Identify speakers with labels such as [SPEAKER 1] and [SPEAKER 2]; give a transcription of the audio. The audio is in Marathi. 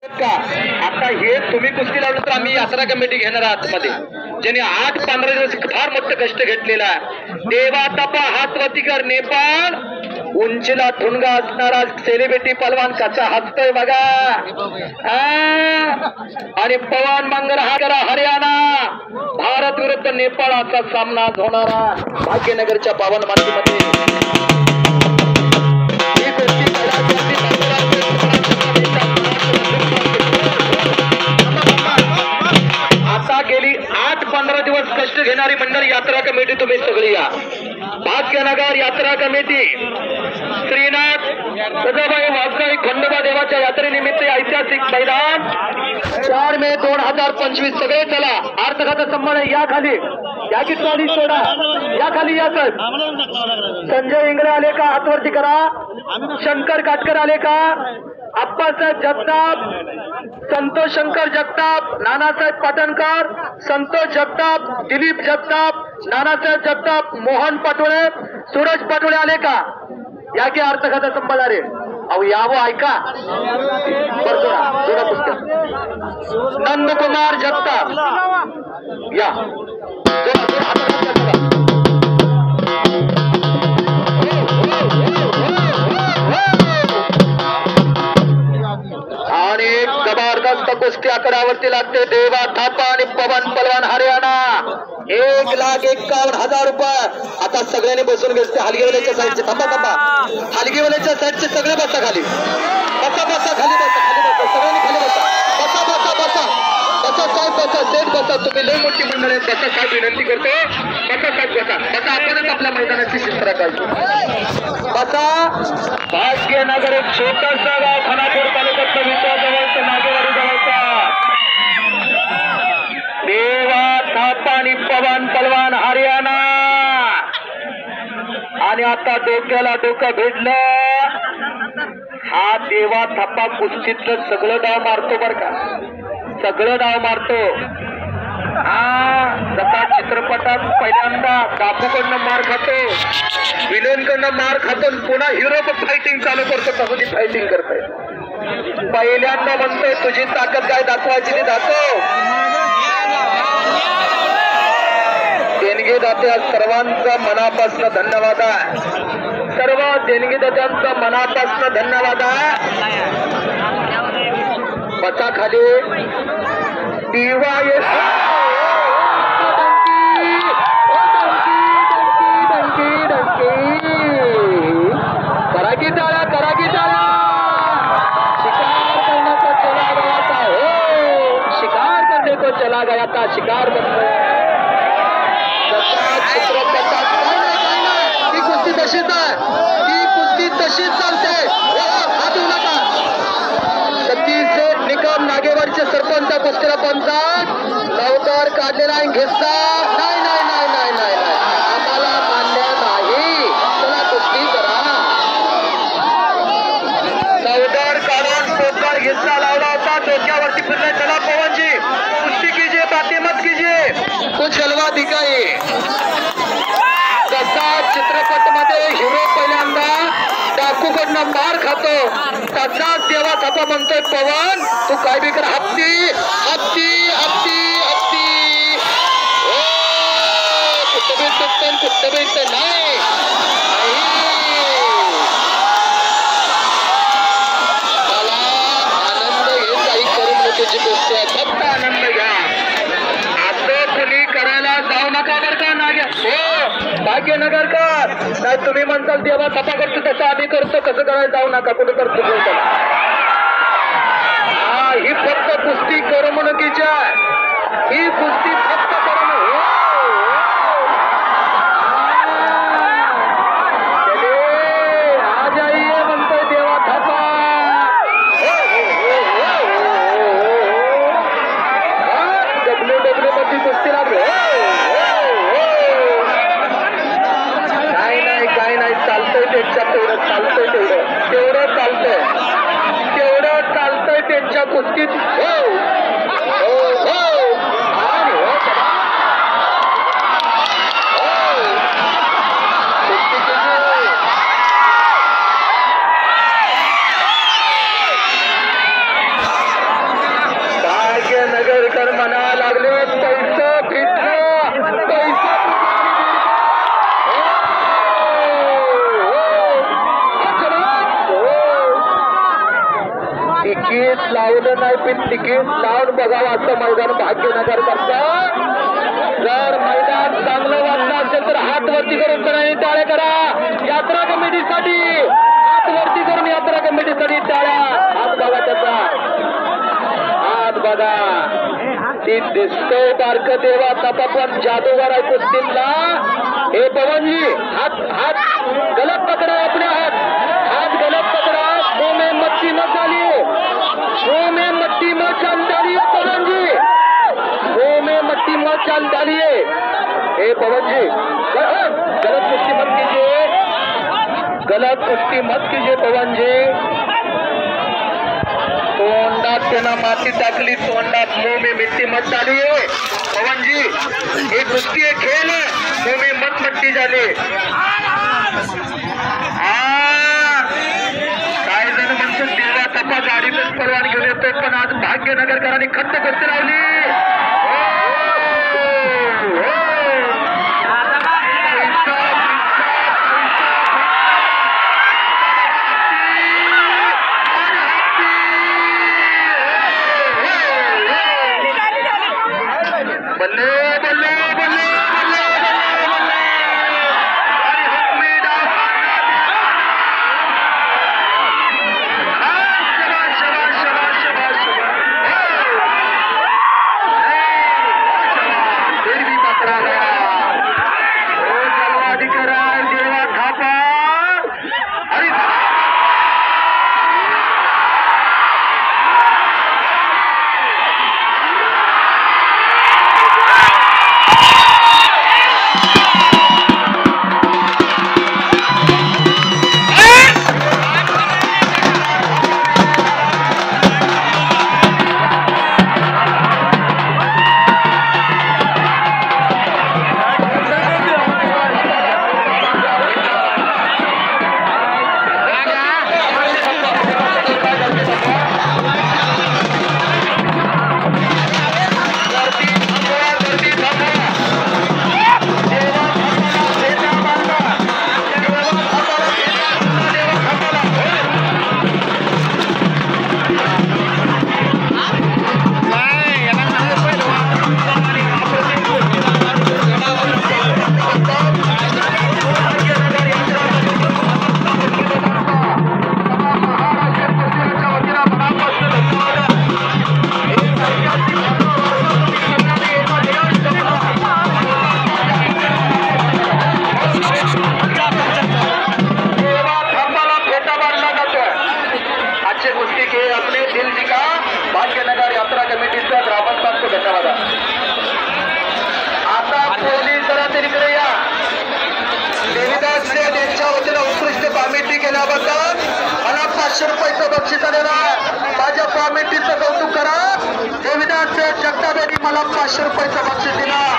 [SPEAKER 1] का आता हे तुम्ही कुस्ती लावलं तर आम्ही यात्रा कमिटी घेणार आतमध्ये, ज्याने 8-15 दिवस फार मोठं कष्ट घेतलेला आहे. देवा तपा हातवती कर नेपाळ, उंचीला ठुणगा असणारा सेलिब्रिटी पलवान कसा हसतोय बघा. आणि पवन मंगल हा करा हरियाणा, भारत विरुद्ध नेपाळाचा सामना होणारा भाग्यनगरच्या पावन मातीमध्ये. आता गेली 8-15 दिवस कष्ट घेणारी मंडळ यात्रा कमिटी तुम्ही सगळी या. भाग्यनगर यात्रा कमिटी श्रीनाथ सदाबाई वाजगाई खंडोबा देवाच्या यात्रेनिमित्त ऐतिहासिक मैदान 4 मे 2025 सगळे चला. अर्थखाता संमेलन या खाली या की ट्रॉली सोडा, या खाली या सर. संजय इंगळे आले का हातवरती करा. शंकर काटकर आले का. आप्पासाहेब जगताप, संतोष शंकर जगताप, नानासाहेब पाटणकर, संतोष जगताप, दिलीप जगताप, नानासाहेब जगताप, मोहन पाटोळे, सूरज पाटोळे आले का. या की अर्थखाता संपला रे. अहो यावं ऐका बरं जुना पुस्तक. नंदकुमार जगताप या. आणि जबरदस्त कुस्ती आकड्यावरती लागते. देवा थापा आणि पवन पलवान हरियाणा 1,51,000 रुपये. आता सगळ्यांनी बसून घेतले. हलगीवाल्याच्या साईडचे थांबा थांबा, हलगीवाल्याच्या साईडचे सगळे बसा खाली. बसा बसा खाली बसा, खाली बसा सगळ्यांनी खाली बसा. बसा बसा बसा बसा साहेब बसा, सेट बसा. तुम्ही लई मोठी मंडळ आहे. बसा साहेब विनंती करतो. बसा साहेब बसा बसा. आपणच आपल्या मैदानाची शिस्त राखायची. बसा. भाग्यनगर एक छोटासा गाव, खानापूर तालुक्यातला विद्याजवळचा नागेवाडी जवळचा. देवा थापा आणि पवन पलवान हरियाणा. आणि आता डोक्याला डोकं भेटलं. हा देवा थापा कुस्तीतलं सगळं डाव मारतो बर का, सगळं डाव मारतो. जसा चित्रपटात पहिल्यांदा बापूकडनं मार खातो, विलेनकडनं मार खातो, पुन्हा हिरो फायटिंग चालू करतो, तसं फायटिंग करतोय. पहिल्यांदा म्हणतोय तुझी ताकद काय दाखवायची ती दाखव. देणगी दात्या सर्वांचा मनापासून धन्यवाद आहे. सर्व देणगीदात्यांचा मनापासून धन्यवाद आहे. बसा खाली. करा की टाळा, करा की टाळा. शिकार करण्याचा चला गया था, हो शिकार करने को चला गया था, शिकार करने. चित्रपटात ती कुस्ती तशीच आहे, ती कुस्ती तशीच चालते. हात येऊ नका. सतीश निकम नागेवाडीचे सरपंच कुस्तीला पंचायत लवकर काढलेला आहे घेतला. नाही नाही नाही नाही नाही नाही, आम्हाला मान्य नाही. चला कुस्ती करा. लवकर काढून टोकर घेतला लावला होता, डोक्यावरती फिरला. चला पवनजी कुस्ती कीजिए, बातें मत कीजिए, कुछ जलवा दिखाइए. जसा चित्रपटामध्ये हिरो पहिल्यांदा डाकूकडनं मार खातो, तसाच देवा थापा म्हणतोय पवन तू काय बी कर. हत्ती हत्ती हत्ती हत्ती. कुठं नाही. मला आनंद हे काही करून मोठीची गोष्ट आहे. फक्त आनंद घ्या. असं कुणी करायला जाऊ नका बर का. नाग्या हो भाग्यनगर कर. नाही तुम्ही म्हणताल देवा थापा करतो तसं आम्ही करतो, कसं करायला जाऊ नका. कुठं करतो बोलतो. ही फक्त कुस्ती करमणुकीची आहे. ही कुस्ती फक्त आ जाइए म्हणतोय देवा थापा. डब्ल्यू मध्ये कुस्ती लागली. काय नाही चालतंय त्यांच्या तेवढं चालतंय, तेवढं चालतंय, तेवढं चालतंय त्यांच्या कुस्तीत. हो हो हो. आणि हो म्हणा लागले पैसा फिटलं पैसा तिकीट लावलं नाही पण तिकीट लावून बघावं असं मैदान भाग्यनगर करता. जर मैदान चांगलं वाटलं असेल तर हात वरती करून सगळ्यांनी टाळ्या करा. यात्रा कमिटीसाठी हात वरती करून यात्रा कमिटीसाठी टाळ्या. हात बघा त्याचा हात बघा. ती दिसतोय बारक देवा तपा पण जादूगार आहे कुस्तीला. हे पवनजी हात हात गलत पकडा. अपने हात गलत पकडा. शो में मच्छी मत डालिए. शो में मट्टी मत चाल डालिए पवन जी. शो में मट्टी मत चाल डालिए. हे पवन जी गलत कुश्ती मत कीजिए. गलत कुश्ती मत कीजिए पवन जी. तोंडात त्यांना माती टाकली. तोंडात मुंह में मिट्टी मत डालिए पवन जी. हे कुस्ती है खेळ है. मुंह में मत मट्टी झाली. काही जण म्हणतात देवा तपा गाडीतच परवानगी घेऊन येतोय पण आज भाग्यनगरकरांनी खट्ट कुस्ती लावली. केल्याबद्दल मला 500 रुपयाचं बक्षीस आलेलं आहे. माझ्या कॉमेंटीचं कौतुक करा. देविदास जगताप यांनी मला 500 रुपयाचं बक्षीस दिलं.